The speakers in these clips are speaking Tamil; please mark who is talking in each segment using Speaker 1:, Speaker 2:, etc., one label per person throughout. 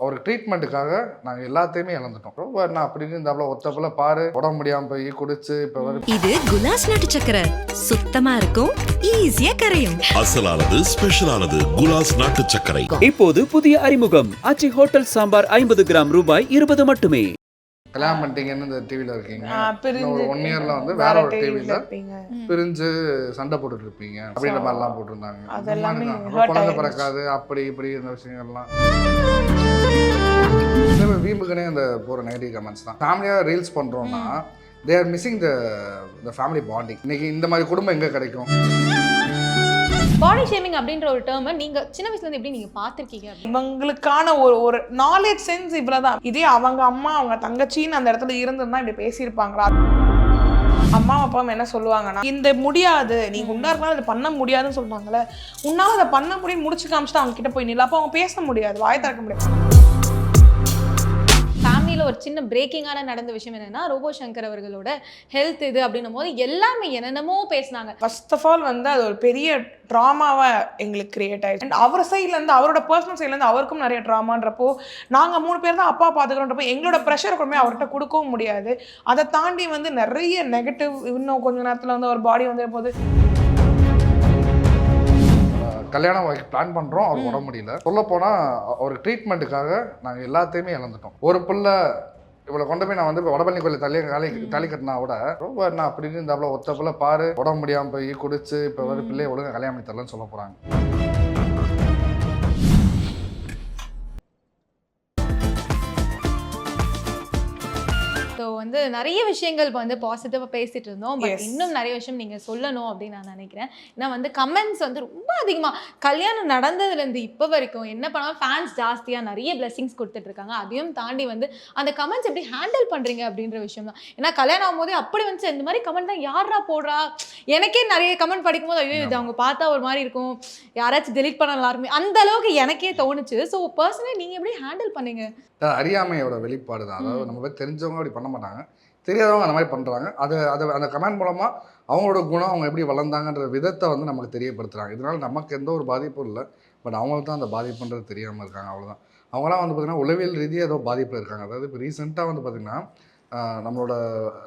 Speaker 1: ஒரு ட்ரீட்மெண்ட்டுக்காக நாங்கள் எல்லாத்தையுமே இழந்துட்டோம். ரொம்ப என்ன அப்படின்னு இருந்தாப்புல ஒத்தப்புல பாரு உடம்பு முடியாமல் போய் குடிச்சு இப்போ
Speaker 2: இது குலாஸ் நாட்டு சக்கரை சுத்தமா இருக்கும், ஈஸியா கரையும்.
Speaker 3: அசலானது ஸ்பெஷலானது குலாஸ் நாட்டு சர்க்கரை.
Speaker 4: இப்போது புதிய அறிமுகம் ஆச்சி ஹோட்டல் சாம்பார் 50 கிராம் ரூபாய் 20 மட்டுமே.
Speaker 1: கல்யாணம் பண்ணிட்டீங்கன்னு இந்த டிவியில் இருக்கீங்க, ஒரு 1 இயர்ல வந்து வேற ஒரு டிவியில் பிரிஞ்சு சண்டை போட்டுட்டு இருப்பீங்க அப்படின்ற மாதிரிலாம் போட்டிருந்தாங்க. குழந்தை பிறக்காது அப்படி இப்படி இந்த விஷயங்கள்லாம் வீம்புக்குனே அந்த போகிற நெகட்டிவ் கமெண்ட்ஸ் தான். ஃபேமிலியாக ரீல்ஸ் பண்ணுறோன்னா they are missing the family bonding. இன்னைக்கு இந்த மாதிரி குடும்பம் எங்கே கிடைக்கும்?
Speaker 5: பாடி ஷேமிங் அப்படின்ற ஒரு டேர்மை நீங்க சின்ன வயசுல இருந்து எப்படி நீங்க பாத்திருக்கீங்க?
Speaker 6: இவங்களுக்கான ஒரு நாலேஜ் சென்ஸ் இவ்வளவுதான். இதே அவங்க அம்மா அவங்க தங்கச்சின்னு அந்த இடத்துல இருந்திருந்தா இப்படி பேசியிருப்பாங்களா? அம்மா அப்பாவும் என்ன சொல்லுவாங்கன்னா, இந்த முடியாது, நீங்க உண்டா இருக்கலாம் அதை பண்ண முடியாதுன்னு சொல்றாங்கல்ல, உன்னால அதை பண்ண முடியும் முடிச்சு காமிச்சிட்டு அவங்க கிட்ட போய் நில்ல. அப்போ அவங்க பேச முடியாது, வாய் திறக்க முடியாது.
Speaker 5: ஒரு சின்ன பிரேக்கிங்கான நடந்த விஷயம் என்னன்னா, ரோபோ சங்கர் அவர்களோட ஹெல்த் இது அப்படின்னும் போது எல்லாமே என்னென்னமோ பேசினாங்க.
Speaker 6: ஃபர்ஸ்ட் ஆஃப் ஆல் வந்து அது ஒரு பெரிய ட்ராமாவை எங்களுக்கு கிரியேட் ஆயிடுச்சு. அண்ட் அவர் சைட்லேருந்து அவரோட பர்சனல் சைட்லேருந்து அவருக்கும் நிறைய ட்ராமான்றப்போ நாங்கள் 3 பேர் தான் அப்பா பார்த்துக்கிறோன்றப்போ எங்களோட ப்ரெஷர் கொண்டு அவர்கிட்ட கொடுக்கவும் முடியாது. அதை தாண்டி வந்து நிறைய நெகட்டிவ், இன்னும் கொஞ்சம் நேரத்தில் வந்து ஒரு பாடி வந்து போது
Speaker 1: கல்யாணம் பிளான் பண்ணுறோம், அவர் உட முடியல. சொல்லப்போனால் ஒரு ட்ரீட்மெண்ட்டுக்காக நாங்கள் எல்லாத்தையுமே இழந்துட்டோம். ஒரு பிள்ளை இவ்வளோ கொண்டு போய் நான் வந்து வடபழனி கோயில் தள்ளி கட்டினா கூட ரொம்ப என்ன அப்படின்னு இருந்தாப்புல ஒத்தப்புல பாரு உடம்பு முடியாமல் போய் குடிச்சு இப்போ வந்து பிள்ளைய ஒழுங்காக கல்யாணம் பண்ணி தரலன்னு சொல்ல போகிறாங்க.
Speaker 5: வந்து நிறைய விஷயங்கள் வந்து பாசிட்டிவாக பேசிட்டு இருந்தோம். பட் இன்னும் நிறைய விஷயம் நீங்கள் சொல்லணும் அப்படின்னு நான் நினைக்கிறேன். ஏன்னா வந்து கமெண்ட்ஸ் வந்து ரொம்ப அதிகமாக கல்யாணம் நடந்ததுலேருந்து இப்போ வரைக்கும் என்ன பண்ணாலும் ஃபேன்ஸ் ஜாஸ்தியாக நிறைய பிளெஸிங்ஸ் கொடுத்துட்டு இருக்காங்க. அதையும் தாண்டி வந்து அந்த கமெண்ட்ஸ் எப்படி ஹேண்டில் பண்ணுறீங்க அப்படின்ற விஷயம் தான். ஏன்னா கல்யாணம் ஆகும்போது அப்படி வந்து இந்த மாதிரி கமெண்ட் தான் யாரா போடுறா, எனக்கே நிறைய கமெண்ட் படிக்கும்போது ஐயோ இது அவங்க பார்த்தா ஒரு மாதிரி இருக்கும், யாராச்சும் டெலிட் பண்ண எல்லாருமே, அந்த அளவுக்கு எனக்கே தோணுச்சு. ஸோ பர்சனலி நீங்கள் எப்படி ஹேண்டில் பண்ணீங்க?
Speaker 1: அறியாமையோட வெளிப்பாடு தான். அதாவது நம்ம போய் தெரிஞ்சவங்க அப்படி பண்ண மாட்டாங்க, தெரியாதவங்க அந்த மாதிரி பண்ணுறாங்க. அது அந்த கமெண்ட் மூலமாக அவங்களோட குணம், அவங்க எப்படி வளர்ந்தாங்கன்ற விதத்தை வந்து நமக்கு தெரியப்படுத்துகிறாங்க. இதனால் நமக்கு எந்த ஒரு பாதிப்பும் இல்லை, பட் அவங்களுக்கு தான் அந்த பாதிப்புன்றது தெரியாமல் இருக்காங்க, அவ்வளோதான். அவங்களாம் வந்து பார்த்திங்கன்னா உளவியல் ரீதியாக ஏதோ பாதிப்பில் இருக்காங்க. அதாவது இப்போ ரீசெண்டாக வந்து பார்த்திங்கன்னா நம்மளோட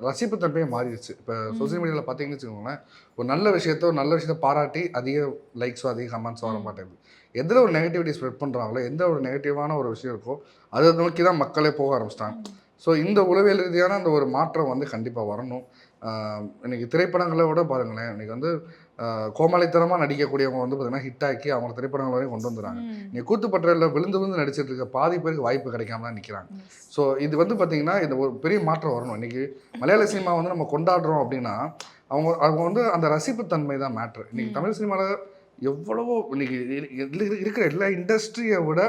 Speaker 1: ரசிப்பு தன்மையே மாறிடுச்சு. இப்போ சோசியல் மீடியாவில் பார்த்தீங்கன்னு வச்சுக்கோங்களேன், ஒரு நல்ல விஷயத்தை பாராட்டி அதிக லைக்ஸோ அதிக கமெண்ட்ஸோ வர மாட்டேங்குது. எதில் ஒரு நெகட்டிவிட்டி ஸ்ப்ரெட் பண்ணுறாங்களோ, எந்த ஒரு நெகட்டிவான ஒரு விஷயம் இருக்கோ அதை நோக்கி தான் மக்களே போக ஆரம்பிச்சிட்டாங்க. ஸோ இந்த உளவியல் ரீதியான அந்த ஒரு மாற்றம் வந்து கண்டிப்பாக வரணும். இன்றைக்கி திரைப்படங்களை விட பாருங்களேன், இன்றைக்கி வந்து கோமாளித்தனமாக நடிக்கக்கூடியவங்க வந்து பார்த்திங்கன்னா ஹிட் ஆக்கி அவங்க திரைப்படங்கள் வரையும் கொண்டு வந்துடுறாங்க. நீ கூத்துப்பற்றையில் விழுந்து நடிச்சிட்டு இருக்க பாதி பேருக்கு வாய்ப்பு கிடைக்காம தான் நிற்கிறாங்க. ஸோ இது வந்து பார்த்திங்கன்னா இந்த ஒரு பெரிய மாற்றம் வரணும். இன்றைக்கி மலையாள சினிமா வந்து நம்ம கொண்டாடுறோம் அப்படின்னா அவங்க வந்து அந்த ரசிப்புத்தன்மை தான் மேட்ரு. இன்றைக்கி தமிழ் சினிமாவில் எவ்வளவோ இன்றைக்கி இருக்கிற எல்லா இண்டஸ்ட்ரியை விட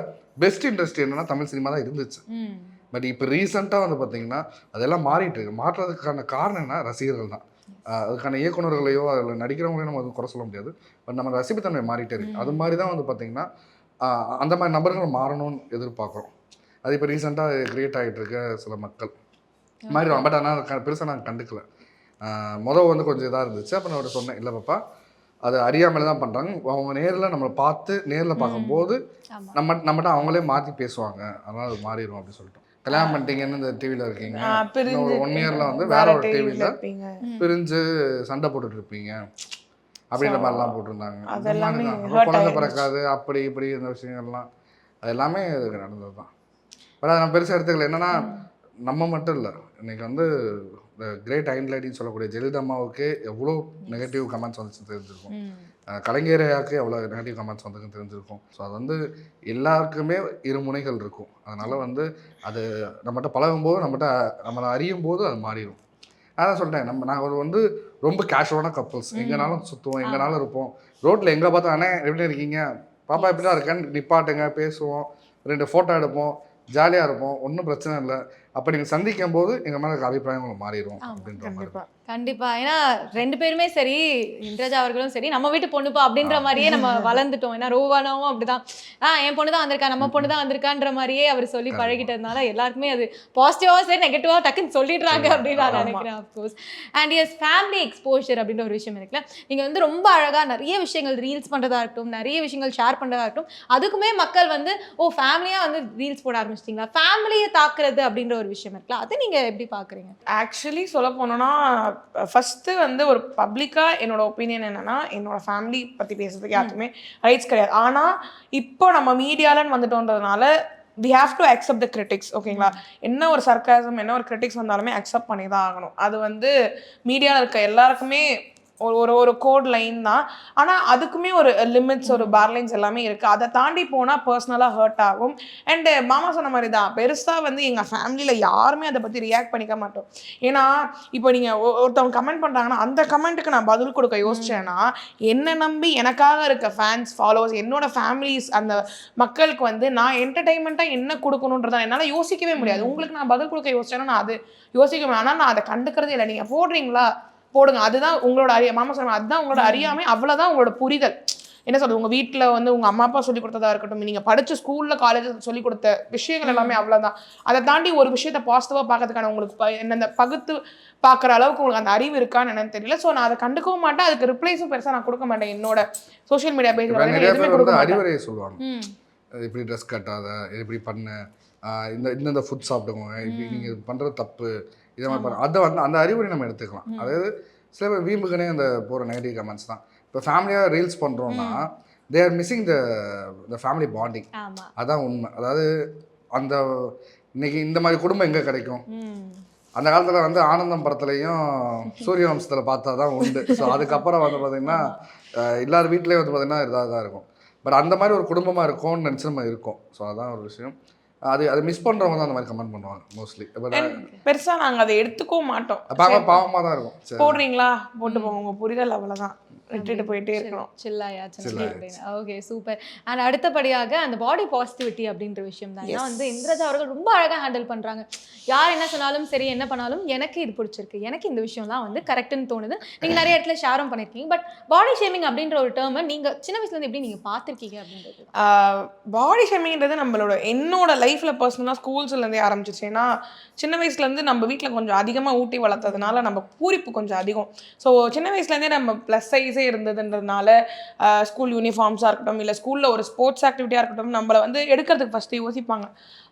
Speaker 1: பெஸ்ட் இண்டஸ்ட்ரி என்னென்னா தமிழ் சினிமா தான் இருந்துச்சு. பட் இப்போ ரீசெண்டாக வந்து பார்த்திங்கன்னா அதெல்லாம் மாறிட்டு இருக்கு. மாற்றுறதுக்கான காரணம் என்ன? ரசிகர்கள் தான். அதுக்கான இயக்குநர்களையோ அதில் நடிக்கிறவங்களையும் நம்ம குறை சொல்ல முடியாது. பட் நம்ம ரசிப்புத்தன்மை மாறிட்டே இருக்குது. அது மாதிரி தான் வந்து பார்த்திங்கன்னா அந்த மாதிரி நபர்கள் மாறணும்னு எதிர்பார்க்குறோம். அது இப்போ ரீசெண்டாக க்ரியேட் ஆகிட்டு இருக்க சில மக்கள் மாறிடுவாங்க. பட் ஆனால் பெருசாக நாங்கள் கண்டுக்கல. மொதல் வந்து கொஞ்சம் இதாக இருந்துச்சு. அப்போ நான் சொன்னேன், இல்லை பாப்பா அது அறியாமல் தான் பண்ணுறாங்க. அவங்க நேரில் நம்மளை பார்த்து நேரில் பார்க்கும்போது நம்மகிட்ட அவங்களே மாற்றி பேசுவாங்க, அதனால் அது மாறிடும் அப்படின்னு சொல்லிட்டோம். கல்யாணம் பண்ணிட்டீங்கன்னு இந்த டிவியில் இருக்கீங்க, ஒரு 1 இயர்ல வந்து வேற ஒரு டிவியில் பிரிஞ்சு சண்டை போட்டுட்டு இருப்பீங்க அப்படின்ற மாதிரிலாம் போட்டிருந்தாங்க. குழந்தை பிறக்காது அப்படி இப்படி இந்த விஷயங்கள்லாம் அது எல்லாமே நடந்தது தான். பட் அதை நம்ம பெருசாக எடுத்துக்கல. என்னென்னா நம்ம மட்டும் இல்லை, இன்றைக்கி வந்து இந்த கிரேட் அயன் லேடின்னு சொல்லக்கூடிய ஜெயலலிதாவுக்கு எவ்வளோ நெகட்டிவ் கமெண்ட்ஸ் வந்துச்சு தெரிஞ்சிருக்கும். கலைஞரையாக்கு எவ்வளோ நெகட்டிவ் கமெண்ட்ஸ் வந்துக்குன்னு தெரிஞ்சிருக்கும். ஸோ அது வந்து எல்லாருக்குமே இருமுனைகள் இருக்கும். அதனால் வந்து அது நம்மகிட்ட பழகும்போது நம்மளை அறியும் போது அது மாறிடும். அதான் சொல்லிட்டேன், நாங்கள் வந்து ரொம்ப கேஷுவலான கப்புள்ஸ். எங்கேனாலும் சுற்றுவோம், எங்கேனாலும் இருப்போம். ரோட்டில் எங்கே பார்த்தா அண்ணே எப்படி இருக்கீங்க, பாப்பா எப்படி தான் இருக்கேன்னு நிப்பாட்டுங்க, பேசுவோம், 2 ஃபோட்டோ எடுப்போம், ஜாலியாக இருப்போம், ஒன்றும் பிரச்சனை இல்லை. அப்போ நீங்கள் சந்திக்கும் போது எங்கள் மேலே இருக்க அபிப்பிராயம் உங்களுக்கு மாறிடும்
Speaker 5: ஆமா,
Speaker 1: அப்படின்ற மாதிரி.
Speaker 6: கண்டிப்பா
Speaker 5: கண்டிப்பா. ஏன்னா 2 பேருமே சரி, இந்திரஜா அவர்களும் சரி, நம்ம வீட்டு பொண்ணுப்பா அப்படின்ற மாதிரியே நம்ம வளர்ந்துட்டோம். ஏன்னா ரோவானாவும் அப்படிதான், என் பொண்ணு தான் வந்திருக்கா, நம்ம பொண்ணு தான் வந்திருக்கான்ற மாதிரியே அவர் சொல்லி பழகிட்டதுனால எல்லாருக்குமே அது பாசிட்டிவாவும் சரி நெகட்டிவாக டக்குன்னு சொல்லிடுறாங்க அப்படின்னு நான் நினைக்கிறேன். Of course. And yes family exposure அப்படின்ற ஒரு விஷயம் இருக்குல்ல, நீங்கள் வந்து ரொம்ப அழகாக நிறைய விஷயங்கள் ரீல்ஸ் பண்ணுறதா இருக்கட்டும், நிறைய விஷயங்கள் ஷேர் பண்ணுறதா இருக்கட்டும், அதுக்குமே மக்கள் வந்து ஃபேமிலியாக வந்து ரீல்ஸ் போட ஆரம்பிச்சிட்டிங்களா, ஃபேமிலியை தாக்குறது அப்படின்ற ஒரு விஷயம் இருக்குல்ல, அதை நீங்கள் எப்படி பார்க்குறீங்க?
Speaker 6: ஆக்சுவலி சொல்ல போனோம்னா ஃபஸ்ட்டு வந்து ஒரு பப்ளிக்காக என்னோட ஒப்பீனியன் என்னன்னா, என்னோட ஃபேமிலி பற்றி பேசுறதுக்கு யாருக்குமே ரைட்ஸ் கிடையாது. ஆனால் இப்போ நம்ம மீடியாலன்னு வந்துட்டோன்றதுனால we have to accept the critics. ஓகேங்களா, என்ன ஒரு சர்க்காசம் என்ன ஒரு கிரிட்டிக்ஸ் வந்தாலுமே அக்செப்ட் பண்ணி தான் ஆகணும். அது வந்து மீடியாவில் இருக்க எல்லாருக்குமே ஒரு கோட் லைன் தான். ஆனால் அதுக்குமே ஒரு லிமிட்ஸ் ஒரு பார்லைன்ஸ் எல்லாமே இருக்குது. அதை தாண்டி போனால் பர்சனலாக ஹர்ட் ஆகும். அண்டு மாமா சொன்ன மாதிரி தான் பெருசாக வந்து எங்கள் ஃபேமிலியில் யாருமே அதை பற்றி ரியாக்ட் பண்ணிக்க மாட்டோம். ஏன்னா இப்போ நீங்கள் ஒருத்தவங்க கமெண்ட் பண்ணுறாங்கன்னா அந்த கமெண்ட்டுக்கு நான் பதில் கொடுக்க யோசிச்சேன்னா என்னை நம்பி எனக்காக இருக்க ஃபேன்ஸ் ஃபாலோவர்ஸ் என்னோட ஃபேமிலிஸ் அந்த மக்களுக்கு வந்து நான் என்டர்டைன்மெண்ட்டாக என்ன கொடுக்கணுன்றதை என்னால் யோசிக்கவே முடியாது. உங்களுக்கு நான் பதில் கொடுக்க யோசிச்சேன்னா நான் அது யோசிக்க முடியும். ஆனால் நான் அதை கண்டுக்கிறதே இல்லை. நீங்கள் போடுறீங்களா போடுங்க, அதுதான் உங்களோட மாமா சொல்லுவாங்க, அதுதான் உங்களோட அறியாமை, அவ்வளோதான் உங்களோட புரிதல். என்ன சொல்றது, உங்கள் வீட்டில் வந்து உங்கள் அம்மா அப்பா சொல்லிக் கொடுத்ததா இருக்கட்டும், நீங்கள் படித்த ஸ்கூலில் காலேஜில் சொல்லிக் கொடுத்த விஷயங்கள் எல்லாமே அவ்வளோதான். அதை தாண்டி ஒரு விஷயத்தை பாசிட்டிவாக பார்க்கறதுக்கான உங்களுக்கு என்ன பகுத்து பார்க்குற அளவுக்கு உங்களுக்கு அந்த அறிவு இருக்கான்னு என்னன்னு தெரியல. ஸோ நான் அதை கண்டுக்கவும் மாட்டேன், அதுக்கு ரிப்ளைஸும் பெருசாக நான் கொடுக்க மாட்டேன். என்னோட சோஷியல் மீடியா பேஜ் எதுவுமே கொடுக்க மாட்டேன்.
Speaker 1: அறிவுரையை சொல்லுவாங்க, இப்படி ட்ரெஸ் கட்டாத, இப்படி பண்ணு, இந்த ஃபுட் சாப்பிடுங்க, இப்படி நீங்கள் பண்ணுறது தப்பு, இதை மாதிரி பண்ண, அதை வந்து அந்த அறிவுரை நம்ம எடுத்துக்கலாம். அதாவது சில பேர் வீம்புக்குனே அந்த போகிற நெகட்டிவ் கமெண்ட்ஸ் தான். இப்போ ஃபேமிலியாக ரீல்ஸ் பண்ணுறோன்னா they are missing the family bonding. அதான் உண்மை. அதாவது அந்த இன்னைக்கு இந்த மாதிரி குடும்பம் எங்கே கிடைக்கும்? அந்த காலத்தில் வந்து ஆனந்தம் படத்துலையும் சூரிய வம்சத்தில் பார்த்தா தான் உண்டு. ஸோ அதுக்கப்புறம் வந்து பார்த்திங்கன்னா எல்லார் வீட்லேயும் வந்து பார்த்திங்கன்னா இதாக தான் இருக்கும். பட் அந்த மாதிரி ஒரு குடும்பமாக இருக்கும்னு நினச்சி நம்ம இருக்கோம். ஸோ அதான் ஒரு விஷயம். அதை மிஸ் பண்ணுறவங்க தான் அந்த மாதிரி கமெண்ட் பண்ணுவாங்க மோஸ்ட்லி.
Speaker 6: பெருசாக நாங்கள் அதை எடுத்துக்கவும் மாட்டோம்.
Speaker 1: பாவமாக தான் இருக்கும்.
Speaker 6: போடுறீங்களா போட்டு போங்க, உங்கள் புரிதல் அவ்வளோதான், விட்டுட்டு போயிட்டே இருக்கணும்.
Speaker 5: Okay, super. அண்ட் அடுத்தபடியாக அந்த பாடி பாசிட்டிவிட்டி அப்படின்ற விஷயம் தான். ஏன்னா வந்து இந்திரஜா அவர்கள் ரொம்ப அழகாக ஹேண்டில் பண்ணுறாங்க. யார் என்ன சொன்னாலும் சரி, என்ன பண்ணாலும் எனக்கு இது பிடிச்சிருக்கு, எனக்கு இந்த விஷயம்லாம் வந்து கரெக்டுன்னு தோணுது. நீங்கள் நிறைய இடத்துல ஷேரும் பண்ணியிருக்கீங்க. பட் பாடி ஷேமிங் அப்படின்ற ஒரு டேர்மை நீங்கள் சின்ன வயசுலேருந்து எப்படி நீங்கள் பார்த்துருக்கீங்க அப்படின்றது?
Speaker 6: பாடி ஷேமிங்கிறது என்னோட லைஃப்பில் பர்சனலாக ஸ்கூல்ஸ்லேருந்தே ஆரம்பிச்சிச்சு. ஏன்னா சின்ன வயசுலேருந்து நம்ம வீட்டில் கொஞ்சம் அதிகமாக ஊட்டி வளர்த்ததுனால நம்ம பூரிப்பு கொஞ்சம் அதிகம். ஸோ சின்ன வயசுலேருந்தே நம்ம ப்ளஸ் சைஸே இருந்ததுன்றதுனால ஸ்கூல் யூனிஃபார்ம்ஸாக இருக்கட்டும், இல்லை ஸ்கூலில் ஒரு ஸ்போர்ட்ஸ் ஆக்டிவிட்டியாக இருக்கட்டும், நம்மளை வந்து எடுக்கிறதுக்கு ஃபஸ்ட்டு யோசிப்பாங்க.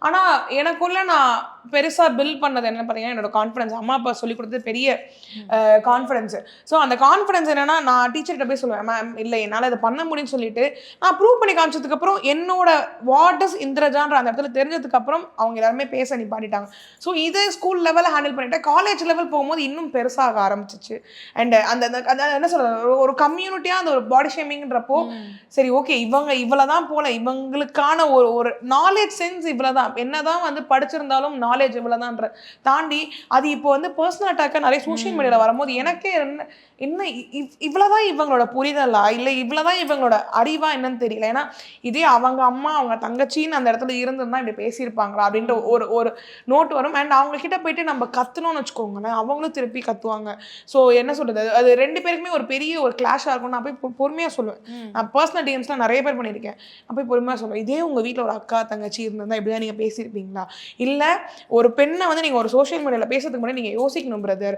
Speaker 6: ஆனால் எனக்குள்ள நான் பெருசாக பில்ட் பண்ணது என்ன பார்த்தீங்கன்னா என்னோட கான்ஃபிடன்ஸ். அம்மா அப்பா சொல்லிக் கொடுத்தது பெரிய கான்ஃபிடன்ஸு. ஸோ அந்த கான்ஃபிடன்ஸ் என்னென்னா, நான் டீச்சர்கிட்ட போய் சொல்லுவேன், மேம் இல்லை என்னால் இதை பண்ண முடியும்னு சொல்லிட்டு நான் ப்ரூவ் பண்ணி காமிச்சதுக்கப்புறம் என்னோட வாட் இஸ் இந்திரஜான்ற அந்த இடத்துல தெரிஞ்சதுக்கப்புறம் அவங்க எல்லாருமே பேச நிப்பாட்டிட்டாங்க. ஸோ இது ஸ்கூல் லெவலில் ஹேண்டில் பண்ணிட்டேன். காலேஜ் லெவல் போகும்போது இன்னும் பெருசாக ஆரம்பிச்சிச்சு. அண்ட் அந்த என்ன சொல்கிறது, ஒரு கம்யூனிட்டியாக அந்த ஒரு பாடி ஷேமிங்ன்றப்போ சரி ஓகே இவ்வளோ தான் போல, இவங்களுக்கான ஒரு நாலேஜ் சென்ஸ் இவ்வளோ தான், என்னதான் வந்து படிச்சிருந்தாலும் நாலேஜ் இவ்வளோதான்ற தாண்டி அது இப்போ வந்து பர்சனல் அட்டாக்காக நிறைய சோஷியல் மீடியாவில் வரும்போது எனக்கே என்ன இவ்வளோதான் இவங்களோட புரிதலா, இல்லை இவ்வளோதான் இவங்களோட அறிவா என்னன்னு தெரியல. ஏன்னா இதே அவங்க அம்மா அவங்க தங்கச்சின்னு அந்த இடத்துல இருந்திருந்தா இப்படி பேசியிருப்பாங்களா அப்படின்ற ஒரு நோட் வரும். அண்ட் அவங்க கிட்ட போயிட்டு நம்ம கத்துனோம்னு வச்சுக்கோங்களேன், அவங்களும் திருப்பி கத்துவாங்க. ஸோ என்ன சொல்றது, அது 2 பேருக்குமே ஒரு பெரிய ஒரு கிளாஷாக இருக்கும். நான் போய் பொறுமையாக சொல்லுவேன். நான் பர்சனல் டிஎம்ஸ்லாம் நிறைய பேர் பண்ணியிருக்கேன். நான் போய் பொறுமையாக சொல்லுவேன், இதே உங்கள் வீட்டில் ஒரு அக்கா தங்கச்சி இருந்திருந்தா இப்படிதான் நீங்கள் பேசியிருப்பீங்களா? இல்லை ஒரு பெண்ணை வந்து நீங்கள் ஒரு சோஷியல் மீடியாவில் பேசுறதுக்கு முன்னாடி நீங்கள் யோசிக்கணும் பிரதர்.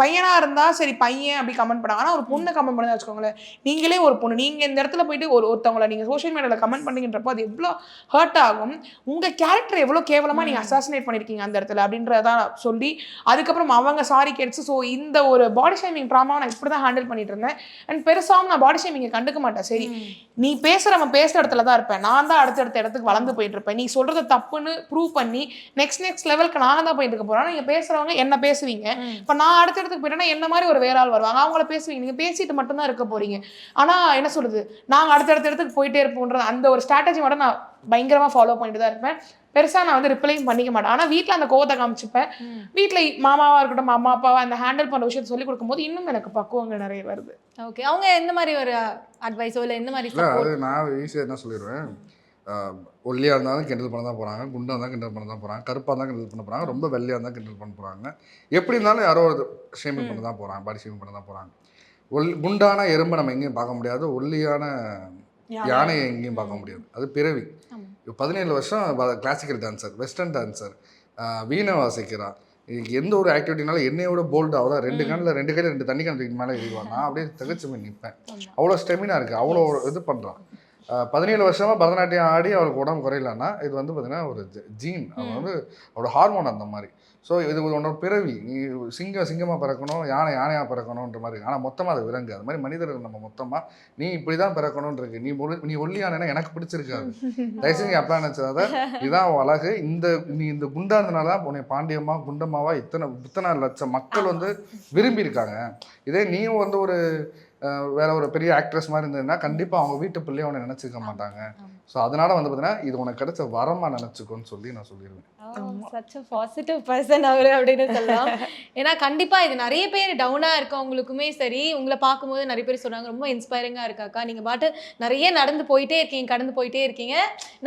Speaker 6: பையனாக இருந்தால் சரி பையன் அப்படி கமெண்ட் பண்ணாங்க, ஆனால் ஒரு பொண்ணை கமெண்ட் பண்ணி வச்சுக்கோங்களேன், நீங்களே ஒரு பொண்ணு, நீங்கள் இந்த இடத்துல போயிட்டு ஒருத்தவங்களை நீங்கள் சோஷியல் மீடியாவில் கமெண்ட் பண்ணிங்கன்றப்போ அது எவ்வளோ ஹர்ட் ஆகும், உங்கள் கேரக்டர் எவ்வளோ கேவலமாக நீங்கள் அசாசினேட் பண்ணியிருக்கீங்க அந்த இடத்துல அப்படின்றதான் சொல்லி அதுக்கப்புறம் அவங்க சாரி கேட்ஸ். ஸோ இந்த ஒரு பாடி ஷேமிங் ட்ராமாவை நான் இப்படி தான் ஹேண்டில் பண்ணிட்டு இருந்தேன். அண்ட் பெருசாகவும் நான் பாடி ஷேமிங்கை கண்டுக்க மாட்டேன். சரி நீ பேசுகிறவன் பேசுகிற இடத்துல தான் இருப்பேன், நான் தான் அடுத்தடுத்த இடத்துக்கு வளர்ந்து போயிட்டு இருப்பேன். நீ சொல்கிறது தப்புன்னு ப்ரூவ் பண்ணி நெக்ஸ்ட் லெவலுக்கு நான் தான் போயிட்டு இருக்க போகிறேன். நீங்கள் பேசுகிறவங்க என்ன பேசுவீங்க, இப்போ நான் அடுத்த இடத்துக்கு போயிட்டேன்னா என்ன மாதிரி ஒரு வேற ஆள் வருவாங்க, அவங்கள பேசுவீங்க, நீங்கள் பேசிட்டு மட்டும்தான் இருக்க போகிறீங்க. ஆனால் என்ன சொல்கிறது, நாங்கள் அடுத்தடுத்த இடத்துக்கு போயிட்டே இருப்போன்ற அந்த ஒரு ஸ்ட்ராட்டஜி மட்டும் நான் பயங்கரமாக ஃபாலோ பண்ணிட்டு தான் இருப்பேன். பெருசாக நான் வந்து ரிப்ளையும் பண்ணிக்க மாட்டேன். ஆனால் வீட்டில் அந்த கோவத்தை காமிச்சுப்பேன். வீட்டில் மாமாவாக இருக்கட்டும் அம்மா அப்பாவா அந்த ஹேண்டில் பண்ணுற விஷயத்தை சொல்லிக் கொடுக்கும்போது இன்னும் எனக்கு பக்குவங்கள் நிறைய வருது.
Speaker 5: ஓகே, அவங்க எந்த மாதிரி ஒரு அட்வைஸோ இல்லை எந்த மாதிரி?
Speaker 1: அது நான் ஈஸியாக என்ன சொல்லிடுவேன், ஒல்லியாக இருந்தாலும் கிண்டல் பண்ண தான் போகிறாங்க, குண்டாக இருந்தால் கிண்டல் பண்ண தான் போகிறாங்க, கருப்பாக இருந்தால் கிண்டல் பண்ண போகிறாங்க, ரொம்ப வெள்ளையாக இருந்தால் கிண்டல் பண்ண போகிறாங்க. எப்படி இருந்தாலும் யாரோ ஒரு ஷேமிங் பண்ண தான் போகிறாங்க, பாடி ஷேமிங் பண்ண தான் போகிறாங்க. குண்டான எறும்பை நம்ம எங்கேயும் பார்க்க முடியாது, ஒல்லியான யானையை எங்கேயும் பார்க்க முடியாது. அது பிறவி. 17 வருஷம் கிளாசிக்கல் டான்சர், வெஸ்டர்ன் டான்சர், வீணை வாசிக்கிறா. எந்த ஒரு ஆக்டிவிட்டினாலும் என்னையோட போல்டு அவ்வளோ 2 கையில் 2 தண்ணி கணக்கு மேலே ஏறிடுவான். நான் அப்படியே திகச்சு போய் நிற்பேன். அவ்வளோ ஸ்டெமினா இருக்குது, அவ்வளோ இது பண்ணுறான். 17 வருஷமாக பரதநாட்டியம் ஆடி அவளுக்கு உடம்பு குறையலன்னா இது வந்து பார்த்தீங்கன்னா ஒரு ஜீன், அவன் வந்து அவரோட ஹார்மோன் அந்த மாதிரி. ஸோ இது உன்னோட பிறவி. நீ சிங்கமாக பிறக்கணும், யானையாக பிறக்கணுன்ற மாதிரி. ஆனால் மொத்தமாக அது விலங்கு. அது மாதிரி மனிதர்கள் நம்ம மொத்தமாக நீ இப்படி தான் பிறக்கணும்னு இருக்கு. நீ ஒல்லியானேன்னா எனக்கு பிடிச்சிருக்காது. தயவுசெய்து நீ அப்பா நினச்சதாத இதுதான் அழகு. நீ இந்த குண்டா இருந்தனால தான் உன்னை பாண்டியம்மா குண்டம்மாவா இத்தனை லட்சம் மக்கள் வந்து விரும்பியிருக்காங்க. இதே நீயும் வந்து ஒரு வேற ஒரு பெரிய ஆக்ட்ரஸ் மாதிரி இருந்ததுன்னா கண்டிப்பாக அவங்க வீட்டு பிள்ளைய அவனை நினச்சிக்க மாட்டாங்க. ஸோ அதனால வந்து பார்த்தீங்கன்னா இது உனக்கு கிடைச்ச வரமா நினச்சிக்கோன்னு சொல்லி நான் சொல்லிடுவேன்.
Speaker 5: சச் பாசிட்டிவ் பர்சன் அவரு அப்படின்னு சொல்லலாம். ஏன்னா கண்டிப்பா இது நிறைய பேர் டவுனா இருக்கவங்களுக்குமே சரி, உங்களை பார்க்கும்போது நிறைய பேர் சொன்னாங்க ரொம்ப இன்ஸ்பைரிங்கா இருக்காக்கா, நீங்க பாட்டு நிறைய நடந்து போயிட்டே இருக்கீங்க, கடந்து போயிட்டே இருக்கீங்க,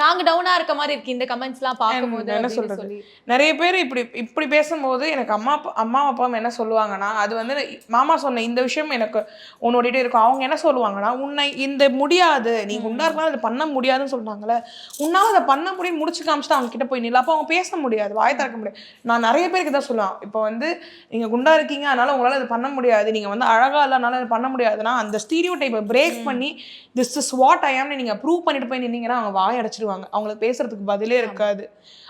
Speaker 5: நாங்க டவுனா இருக்க மாதிரி இருக்கு இந்த கமெண்ட்ஸ் எல்லாம் பார்க்கும்போது.
Speaker 6: என்ன சொல்றது, நிறைய பேர் இப்படி பேசும்போது எனக்கு அம்மா அப்பாவும் என்ன சொல்லுவாங்கன்னா, அது வந்து மாமா சொன்ன இந்த விஷயம் எனக்கு உன்னோடிட்டே இருக்கும். அவங்க என்ன சொல்லுவாங்கன்னா, உன்னை இந்த முடியாது, நீ குண்டா இருக்கலாம் அதை பண்ண முடியாதுன்னு சொல்றாங்களே, உன்னால அதை பண்ண முடியும் முடிச்சு காமிச்சுட்டு அவங்க கிட்ட போய் நில்ல. அப்போ அவங்க பேச முடியாது, வாய் திறக்க முடியாது. நான் நிறைய பேருக்கு தான் சொல்லுவேன், இப்போ வந்து நீங்க குண்டா இருக்கீங்க அதனால உங்களால அதை பண்ண முடியாது, நீங்க வந்து அழகா இல்லைனால அதை பண்ண முடியாதுன்னா அந்த ஸ்டீரியோ டைப்பை பிரேக் பண்ணி திஸ் இஸ் வாட் ஐ ஆம்னு நீங்க ப்ரூவ் பண்ணிட்டு போய் நின்னீங்கன்னா அவங்க வாய் அடைச்சிடுவாங்க, அவங்களுக்கு பேசுறதுக்கு பதிலே இருக்காது.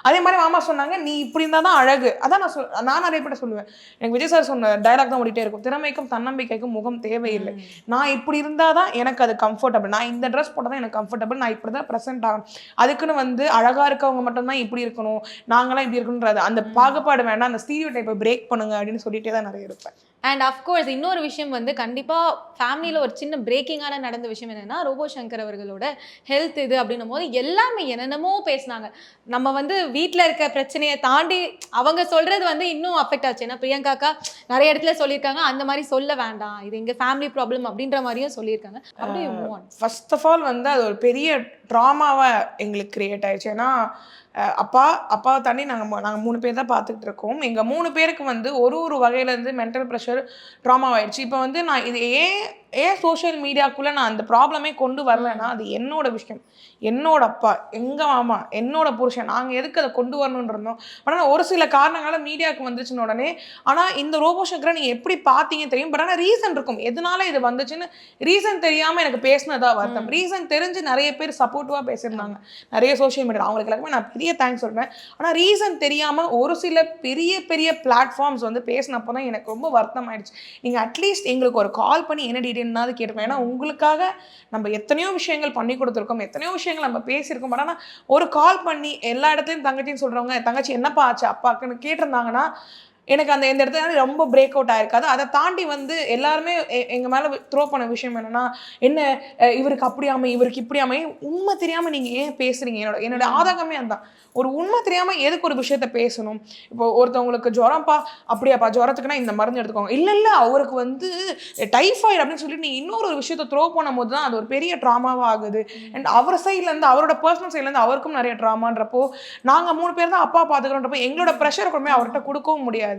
Speaker 6: அதே மாதிரி மாமா சொன்னாங்க, நீ இப்படி இருந்தால் தான் அழகு. அதான் நான் நிறைய பேர் சொல்லுவேன். எனக்கு விஜய் சார் சொன்ன டைலாக் தான் ஓடிட்டே இருக்கும், திறமைக்கும் தன்னம்பிக்கைக்கும் முகம் தேவையில்லை. நான் இப்படி இருந்தால் தான் எனக்கு அது கம்ஃபர்டபுள், நான் இந்த ட்ரெஸ் போட்டால் தான் எனக்கு கம்ஃபர்டபுள், நான் இப்படி தான் ப்ரெசென்ட் ஆகணும், அதுக்குன்னு வந்து அழகாக இருக்கவங்க மட்டும்தான் இப்படி இருக்கணும், நாங்களாம் இப்படி இருக்கணுன்றது அந்த பாகுபாடு வேண்டாம், அந்த ஸ்டீரியோ டைப்பை பிரேக் பண்ணுங்க அப்படின்னு சொல்லிட்டே தான் நிறைய இருப்பேன்.
Speaker 5: அண்ட் அஃப்கோர்ஸ் இன்னொரு விஷயம் வந்து கண்டிப்பாக ஃபேமிலியில் ஒரு சின்ன பிரேக்கிங்கான நடந்த விஷயம் என்னென்னா, ரோபோ சங்கர் அவர்களோட ஹெல்த் இது அப்படின்னும் போது எல்லாமே என்னென்னமோ பேசினாங்க. நம்ம வந்து வீட்டில் இருக்க பிரச்சனையை தாண்டி அவங்க சொல்கிறது வந்து இன்னும் அஃபெக்ட் ஆச்சு. ஏன்னா பிரியங்காக்கா நிறைய இடத்துல சொல்லியிருக்காங்க, அந்த மாதிரி சொல்ல வேண்டாம், இது எங்கள் ஃபேமிலி ப்ராப்ளம் அப்படின்ற மாதிரியும் சொல்லியிருக்காங்க. அப்படியே
Speaker 6: ஃபர்ஸ்ட் ஆஃப் ஆல் வந்து அது ஒரு பெரிய ட்ராமாவாக எங்களுக்கு கிரியேட் ஆயிடுச்சு. ஏன்னா அப்பாவை தாண்டி நாங்கள் 3 பேர் தான் பார்த்துக்கிட்டு இருக்கோம். எங்கள் 3 பேருக்கு வந்து ஒரு வகையிலேருந்து மென்டல் ப்ரெஷர் ட்ராமாவாயிடுச்சு. இப்போ வந்து நான் இது ஏன் சோஷியல் மீடியாக்குள்ளே நான் அந்த ப்ராப்ளமே கொண்டு வரலைன்னா அது என்னோட விஷயம், என்னோட அப்பா, எங்கள் மாமா, என்னோட புருஷன், நாங்கள் எதுக்கு அதை கொண்டு வரணுன்னு இருந்தோம். ஆனால் ஒரு சில காரணங்களால் மீடியாவுக்கு வந்துச்சுன்னு உடனே, ஆனால் இந்த ரோபோ சங்கரை நீங்கள் எப்படி பார்த்தீங்க தெரியும், பட் ஆனால் ரீசன் இருக்கும், எதனால இது வந்துச்சுன்னு ரீசன் தெரியாமல் எனக்கு பேசினதா வருத்தம். ரீசன் தெரிஞ்சு நிறைய பேர் சப்போர்ட்டிவாக பேசியிருந்தாங்க நிறைய சோஷியல் மீடியா, அவங்களுக்கு எல்லாருமே நான் பெரிய தேங்க்ஸ் சொல்கிறேன். ஆனால் ரீசன் தெரியாமல் ஒரு சில பெரிய பிளாட்ஃபார்ம்ஸ் வந்து பேசினப்போ தான் எனக்கு ரொம்ப வருத்தம் ஆயிடுச்சு. நீங்கள் அட்லீஸ்ட் எங்களுக்கு ஒரு கால் பண்ணி என்ன டீட்டெயில்னாவது கேட்டுருக்கோம். ஏன்னா உங்களுக்காக நம்ம எத்தனையோ விஷயங்கள் பண்ணி கொடுத்துருக்கோம், எத்தனையோ விஷயங்கள் நம்ம பேசியிருக்கோம். பட் ஆனால் ஒரு கால் பண்ணி எல்லா இடத்துலையும் தங்கச்சின்னு சொல்கிறவங்க, தங்கச்சி என்னப்பா ஆச்சு அப்பாக்குன்னு கேட்டிருந்தாங்கன்னா எனக்கு அந்த இந்த இடத்துல ரொம்ப பிரேக் அவுட் ஆயிருக்காது. அதை தாண்டி வந்து எல்லாருமே எங்கள் மேலே த்ரோ பண்ண விஷயம் என்னென்னா, என்ன இவருக்கு அப்படியாமை இவருக்கு இப்படியாமை, உண்மை தெரியாமல் நீங்கள் ஏன் பேசுகிறீங்க? என்னோட ஆதங்கமே அதுதான். ஒரு உண்மை தெரியாமல் எதுக்கு ஒரு விஷயத்த பேசணும்? இப்போ ஒருத்தவங்களுக்கு ஜுரம்ப்பா, அப்படியாப்பா ஜுரத்துக்குன்னா இந்த மருந்து எடுத்துக்கோங்க, இல்லை அவருக்கு வந்து டைஃபாய்டு அப்படின்னு சொல்லிட்டு நீங்கள் இன்னொரு விஷயத்த த்ரோ பண்ணும் போது தான் அது ஒரு பெரிய ட்ராமாவாக ஆகுது. அண்ட் அவர் சைட்லேருந்து அவரோட பர்சனல் சைட்லேருந்து அவருக்கும் நிறைய ட்ராமான்றப்போ நாங்கள் 3 பேர் தான் அப்பா பார்த்துக்கிறோன்றப்போ எங்களோட ப்ரெஷர் கொண்டு போய் அவர்கிட்ட கொடுக்கவும் முடியாது.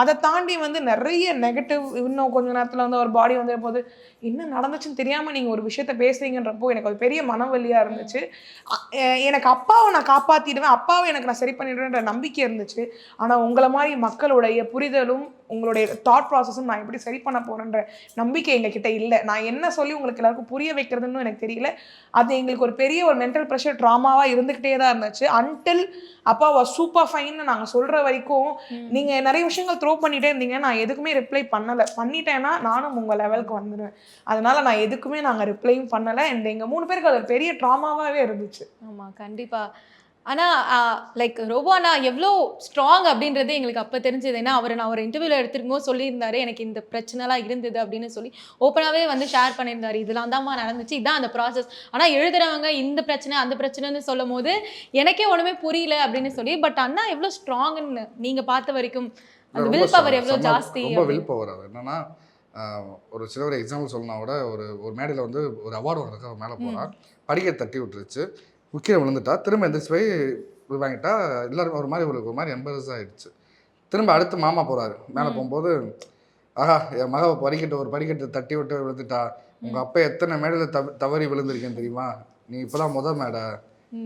Speaker 6: அதை தாண்டி வந்து நிறைய நெகட்டிவ், இன்னும் கொஞ்ச நேரத்தில் வந்து ஒரு பாடி வந்து போது என்ன நடந்துச்சுன்னு தெரியாமல் நீங்கள் ஒரு விஷயத்த பேசுறீங்கன்றப்போ எனக்கு ஒரு பெரிய மனவலியாக இருந்துச்சு. எனக்கு அப்பாவை நான் காப்பாற்றிடுவேன், அப்பாவை எனக்கு நான் சரி பண்ணிடுவேன்ற நம்பிக்கை இருந்துச்சு. ஆனால் உங்களை மாதிரி மக்களுடைய புரிதலும் உங்களுடைய தாட் ப்ராசஸும் நான் எப்படி சரி பண்ண போகிறேன்ற நம்பிக்கை எங்ககிட்ட இல்லை. நான் என்ன சொல்லி உங்களுக்கு எல்லாருக்கும் புரிய வைக்கிறதுன்னு எனக்கு தெரியல. அது எங்களுக்கு ஒரு பெரிய ஒரு மென்டல் ப்ரெஷர் ட்ராமாவாக இருந்துக்கிட்டே தான் இருந்துச்சு. அன்டில் அப்பா வாஸ் சூப்பர் ஃபைன்னு நாங்கள் சொல்கிற வரைக்கும் நீங்கள் நிறைய விஷயங்கள் த்ரோ பண்ணிகிட்டே இருந்தீங்க, நான் எதுக்குமே ரிப்ளை பண்ணலை. பண்ணிட்டேன்னா நானும் உங்கள் லெவலுக்கு வந்துடுவேன். அதனால் நான் எதுக்குமே நாங்கள் ரிப்ளையும் பண்ணலை. அண்ட் எங்கள் 3 பேருக்கு அது ஒரு பெரிய ட்ராமாவாகவே இருந்துச்சு.
Speaker 5: ஆமாம், கண்டிப்பாக. ஆனால் லைக் ரோபோனா எவ்வளோ ஸ்ட்ராங் அப்படின்றது எங்களுக்கு அப்போ தெரிஞ்சது. ஏன்னா நான் ஒரு இன்டர்வியூவில் எடுத்துருக்கும்போது சொல்லியிருந்தாரு, எனக்கு இந்த பிரச்சனைலாம் இருந்தது அப்படின்னு சொல்லி ஓப்பனாகவே வந்து ஷேர் பண்ணியிருந்தாரு. இதெல்லாம் தான்மா நடந்துச்சு, இதுதான் அந்த ப்ராசஸ். ஆனால் எழுதுறவங்க இந்த பிரச்சனை அந்த பிரச்சனைன்னு சொல்லும் போது எனக்கே ஒன்றுமே புரியல அப்படின்னு சொல்லி. பட் அண்ணா எவ்வளோ ஸ்ட்ராங்குன்னு நீங்கள் பார்த்த வரைக்கும் அந்த வில் பவர் எவ்வளோ ஜாஸ்தி.
Speaker 1: ரொம்ப வில் பவர். அது என்னன்னா ஒரு சில ஒரு எக்ஸாம்பிள் சொல்லணும்னா கூட ஒரு மேடையில் வந்து ஒரு அவார்டு வாங்குறதுக்கு மேலே போகிறான், படிக்க தட்டி விட்டுருச்சு, கீழே விழுந்துட்டா, திரும்ப எந்திரிச்சு போய் இது வாங்கிட்டா, எல்லாரும் ஒரு மாதிரி எம்பரஸ் ஆகிடுச்சு. திரும்ப அடுத்து மாமா போகிறாரு. மேலே போகும்போது, ஆஹா என் மக ஒரு படிக்கட்டு தட்டி விட்டு விழுந்துட்டா, உங்கள் அப்பா எத்தனை மேடையில் தவறி விழுந்திருக்கேன்னு தெரியுமா, நீ இப்போ தான் மேடை,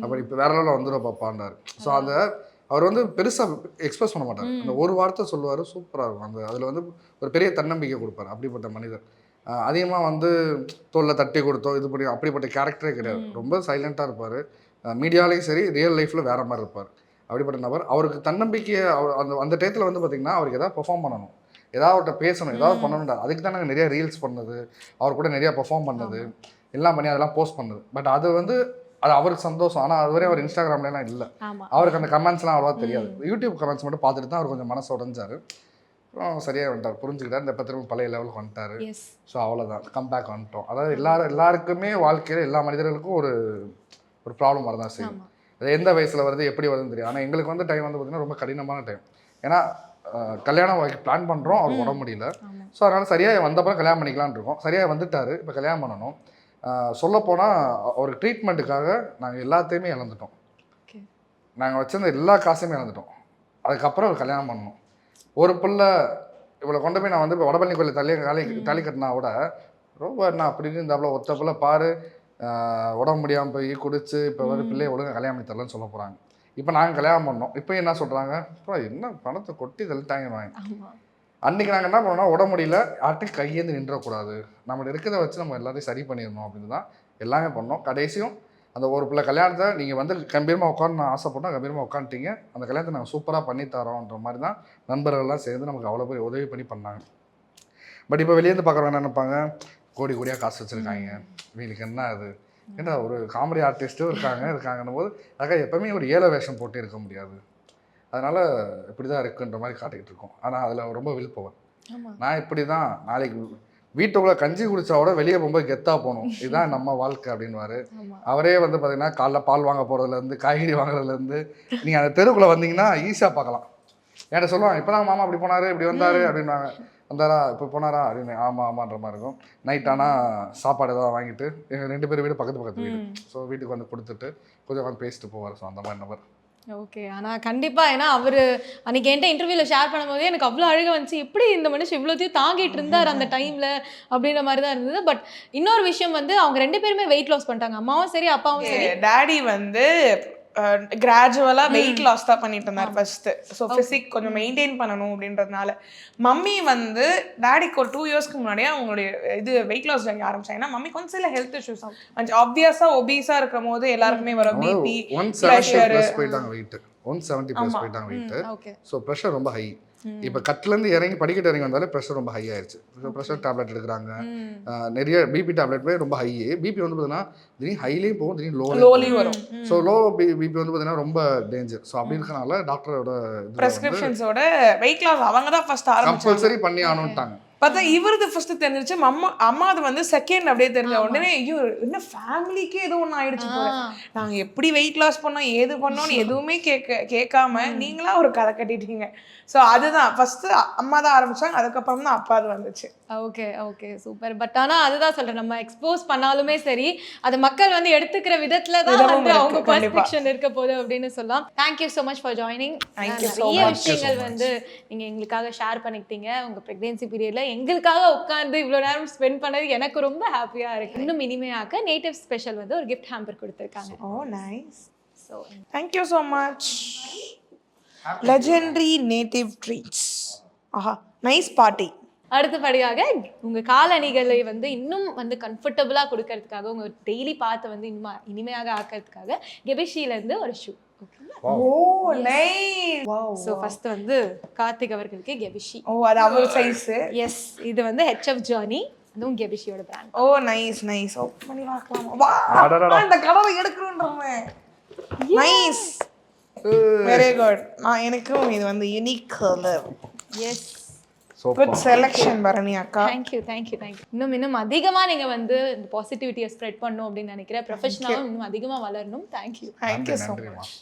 Speaker 1: அப்படி இப்போ வேற லெவலில் வந்துடும் பாப்பான்னாரு. ஸோ அந்த அவர் வந்து பெருசாக எக்ஸ்பிரஸ் பண்ண மாட்டார். அந்த ஒரு வார்த்தை சொல்லுவார், சூப்பராக இருக்கும். அதில் வந்து ஒரு பெரிய தன்னம்பிக்கை கொடுப்பார். அப்படிப்பட்ட மனிதர். அதிகமாக வந்து தோளில் தட்டி கொடுத்தோ இது பண்ணி அப்படிப்பட்ட கேரக்டரே கிடையாது. ரொம்ப சைலண்ட்டாக இருப்பார். மீடியாலேயும் சரி, ரியல் லைஃப்பில் வேறு மாதிரி இருப்பார். அப்படிப்பட்ட நபர். அவருக்கு தன்னம்பிக்கையை அந்த டயத்தில் வந்து பார்த்திங்கன்னா, அவருக்கு எதாவது பெர்ஃபார்ம் பண்ணணும், ஏதாவது பேசணும், ஏதாவது பண்ணணும்டா. அதுக்கு தான் நாங்கள் நிறைய ரீல்ஸ் பண்ணது, அவர் கூட நிறையா பெர்ஃபார்ம் பண்ணது, எல்லாம் பண்ணி அதெல்லாம் போஸ்ட் பண்ணது. பட் அது வந்து அது அவருக்கு சந்தோஷம். ஆனால் அதுவரை அவர் இன்ஸ்டாகிராம்லாம் இல்லை. அவருக்கு அந்த கமெண்ட்ஸ்லாம் அவ்வளோவா தெரியாது. யூடியூப் கமெண்ட்ஸ் மட்டும் பார்த்துட்டு தான் அவர் கொஞ்சம் மனசு உடஞ்சார். அப்புறம் சரியாக வந்துட்டார், புரிஞ்சுக்கிட்டார். இந்த திரும்ப பழைய லெவலுக்கு வந்துட்டார். ஸோ அவ்வளோதான், கம்பேக் வந்துட்டோம். அதாவது எல்லாருக்குமே வாழ்க்கையில் எல்லா மனிதர்களுக்கும் ஒரு ப்ராப்ளம் வரதான் செய்யும். அது எந்த வயசில் வருது, எப்படி வருதுன்னு தெரியும். ஆனால் எங்களுக்கு வந்து டைம் வந்து பார்த்திங்கன்னா ரொம்ப கடினமான டைம். ஏன்னா கல்யாணம் பிளான் பண்ணுறோம், அவருக்கு உடம்பு முடியல. ஸோ அதனால் சரியாக வந்தப்பறம் கல்யாணம் பண்ணிக்கலான்னு இருக்கோம். சரியாக வந்துட்டார், இப்போ கல்யாணம் பண்ணணும். சொல்லப்போனால் ஒரு ட்ரீட்மெண்ட்டுக்காக நாங்கள் எல்லாத்தையுமே இழந்துட்டோம். நாங்கள் வச்சிருந்த எல்லா காசையுமே இழந்துட்டோம். அதுக்கப்புறம் ஒரு கல்யாணம் பண்ணணும். ஒரு பிள்ளை இவ்வளோ கொண்டு போய் நான் வந்து இப்போ வடபழனி கோயில் தாலி கட்டினா கூட ரொம்ப என்ன அப்படின்னு இருந்தாப்புல ஒத்த பிள்ளை பாரு, உடம்பு முடியாமல் போய் குடிச்சு இப்போ வந்து பிள்ளைய ஒழுங்காக கல்யாணம் பண்ணி தரலன்னு சொல்ல போகிறாங்க. இப்போ நாங்கள் கல்யாணம் பண்ணோம். இப்போ என்ன சொல்கிறாங்க, இப்போ என்ன பணத்தை கொட்டி தள்ளிட்டாங்க வாங்க. அன்றைக்கி நாங்கள் என்ன பண்ணோம்னா, உடம்பு முடியல, யார்ட்டையும் கையேந்து நின்றக்கூடாது, நம்மளை இருக்கிறத வச்சு நம்ம எல்லாத்தையும் சரி பண்ணிடணும் அப்படின்னு தான் எல்லாமே பண்ணோம். கடைசியும் அந்த ஒரு பிள்ளை கல்யாணத்தை நீங்கள் வந்து கம்பீரமாக உட்காந்து நான் ஆசைப்பட்டோம், கம்பீரமாக உட்காந்துட்டீங்க. அந்த கல்யாணத்தை நாங்கள் சூப்பராக பண்ணித்தரோன்ற மாதிரி தான் நண்பர்கள்லாம் சேர்ந்து நமக்கு அவ்வளோ பேர் உதவி பண்ணி பண்ணாங்க. பட் இப்போ வெளியேருந்து பார்க்குறவங்க என்ன நினைப்பாங்க, கோடி கோடியாக காசு வச்சுருக்காங்க, வீட்டுக்கு என்ன அது, ஏன்னா ஒரு காமெடி ஆர்டிஸ்ட்டும் இருக்காங்கன்னும் போது அதுக்காக எப்போவுமே ஒரு ஏழை வேஷம் போட்டு இருக்க முடியாது. அதனால் இப்படி தான் இருக்குன்ற மாதிரி காட்டிக்கிட்டு இருக்கோம். ஆனால் அதில் ரொம்ப விழுப்பவன் நான். இப்படி தான் நாளைக்கு வீட்டுக்குள்ளே கஞ்சி குடிச்சாவோட வெளியே போகும்போது கெத்தாக போகணும், இதுதான் நம்ம வாழ்க்கை அப்படின்வாரு. அவரே வந்து பார்த்தீங்கன்னா காலைல பால் வாங்க போகிறதுலேருந்து காய்கறி வாங்குறதுலேருந்து நீங்கள் அந்த தெருவுக்குள்ளே வந்தீங்கன்னா ஈஸியாக பார்க்கலாம். என்கிட்ட சொல்லுவாங்க, இப்போ தான் மாமா அப்படி போனார் இப்படி வந்தார் அப்படின்வாங்க. வந்தாரா இப்போ போனாரா அப்படின்னு, ஆமான்ற மாதிரி இருக்கும். நைட் ஆனால் சாப்பாடு ஏதாவது வாங்கிட்டு, எங்கள் 2 பேர் வீடு பக்கத்து வீடு. ஸோ வீட்டுக்கு வந்து கொடுத்துட்டு கொஞ்சம் வந்து பேசிட்டு போவார். ஸோ அந்த மாதிரி நபர்.
Speaker 5: ஓகே. ஆனால் கண்டிப்பாக, ஏன்னா அவர் அன்றைக்கி என்கிட்ட இன்டர்வியூவில் ஷேர் பண்ணும்போதே எனக்கு அவ்வளோ அழகாக வந்துச்சு. எப்படி இந்த மனுஷன் இவ்வளோத்தையும் தாங்கிட்டு இருந்தார் அந்த டைமில் அப்படின்ற மாதிரி தான் இருந்தது. பட் இன்னொரு விஷயம் வந்து அவங்க 2 பேருமே வெயிட் லாஸ் பண்ணிட்டாங்க, அம்மாவும் சரி அப்பாவும் சரி.
Speaker 6: டாடி வந்து கிராஜுவலாக வெயிட் லாஸ் தான் பண்ணிட்டு இருந்தார் ஃபர்ஸ்ட்டு. ஸோ ஃபிசிக் கொஞ்சம் மெயின்டைன் பண்ணணும் அப்படின்றதுனால. மம்மி வந்து டாடிக்கு ஒரு 2 இயர்ஸ்க்கு முன்னாடியே அவங்களுடைய இது வெயிட் லாஸ் ஜர்னி ஆரம்பிச்சாங்க. ஏன்னா மம்மி கொஞ்சம் சில ஹெல்த் இஷ்யூஸ் கொஞ்சம் ஆப்வியஸாக ஒபீஸாக இருக்கும் போது எல்லாருக்குமே வரும், பிபி,
Speaker 1: 170+ போயிட்டாங்க வெயிட், 170+ போயிட்டாங்க வெயிட். ஸோ ப்ரெஷர் ரொம்ப ஹை. இப்போ கட்டிலேருந்து இறங்கி படிக்கட்டு இறங்கி வந்தாலே ப்ரெஷர் ரொம்ப ஹை ஆயிடுச்சு. ப்ரெஷர் டேப்லெட் எடுக்கிறாங்க, நிறைய பிபி டேப்லெட்மே ரொம்ப ஹை. பிபி வந்து பார்த்தீங்கன்னா திடீர்னு ஹைலையும் போகும், திடீர்னு லோலையும் வரும். ஸோ லோ பிபி வந்து பார்த்தீங்கன்னா ரொம்ப டேஞ்சர். ஸோ அப்படி இருக்கனால டாக்டரோட
Speaker 6: ப்ரெஸ்கிரிப்ஷன்ஸோட வெயிட் லாஸ் அவங்க தான் ஃபர்ஸ்ட்
Speaker 1: கம்பல்சரி பண்ணி ஆகணும்ட்டாங்க.
Speaker 6: பார்த்தா இவரது ஃபர்ஸ்ட் தெரிஞ்சிருச்சு. அம்மா அது வந்து செகண்ட் அப்படியே தெரிஞ்ச உடனே ஐயோ என்ன ஃபேமிலிக்கே ஏதோ ஒன்று ஆயிடுச்சு போல, நாங்கள் எப்படி வெயிட் லாஸ் பண்ணோம் ஏது பண்ணோம்னு எதுவுமே கேட்காம நீங்களா ஒரு கதை கட்டிட்டீங்க. ஸோ அதுதான் ஃபர்ஸ்ட் அம்மா தான் ஆரம்பிச்சாங்க, அதுக்கப்புறம் தான் அப்பா அது வந்துச்சு.
Speaker 5: Okay super. பட் ஆனால் அதுதான் சொல்கிறேன், நம்ம எக்ஸ்போஸ் பண்ணாலுமே சரி அது மக்கள் வந்து எடுத்துக்கிற விதத்தில் தான் வந்து அவங்க பர்ஸ்பெக்ஷன் இருக்க போகுது அப்படின்னு சொல்லலாம். Thank you so much for joining. நிறைய விஷயங்கள் வந்து நீங்கள் எங்களுக்காக ஷேர் பண்ணிக்கிட்டீங்க. உங்கள் ப்ரெக்னென்சி பீரியடில் எங்களுக்காக உட்காந்து இவ்வளோ நேரம் ஸ்பெண்ட் பண்ணது எனக்கு ரொம்ப ஹாப்பியாக இருக்குது. இன்னும் இனிமையாக நேட்டிவ் ஸ்பெஷல் வந்து ஒரு கிஃப்ட் ஹேம்பர் கொடுத்துருக்காங்க.
Speaker 6: Oh nice. So thank you so much. Legendary native treats. Aha nice party.
Speaker 5: அடுத்தபடியாக உங்கள் காலணிகளை வந்து இன்னும் வந்து கம்ஃபர்டபுளாக கொடுக்கறதுக்காக, உங்கள் டெய்லி பார்த்து வந்து இன்னும் இனிமையாக ஆக்கிறதுக்காக கெபிஷிலேருந்து ஒரு ஷூ.
Speaker 6: ஓ நைஸ்.
Speaker 5: ஸோ ஃபர்ஸ்ட் வந்து கார்த்திக் அவர்களுக்கு கெபிஷி.
Speaker 6: ஓ அது அவர் சைஸ்.
Speaker 5: எஸ், இது வந்து HF ஜர்னி, அதுவும் கெபிஷியோட பிராண்ட்.
Speaker 6: ஓ நைஸ். ஓப்பன் பண்ணி பார்க்கலாம். வா இந்த கலரை எடுக்கணும்ன்றமே. Nice, very good. எனக்கும் இது வந்து unique colour.
Speaker 5: Yes,
Speaker 6: good selection Bharani அக்கா.
Speaker 5: தேங்க்யூ. இன்னும் அதிகமாக நீங்கள் வந்து இந்த பாசிட்டிவிட்டியை ஸ்ப்ரெட் பண்ணணும் அப்படின்னு நினைக்கிறேன். ப்ரொஃபஷனலாகவும் இன்னும் அதிகமாக வளரணும். Thank you
Speaker 6: so much.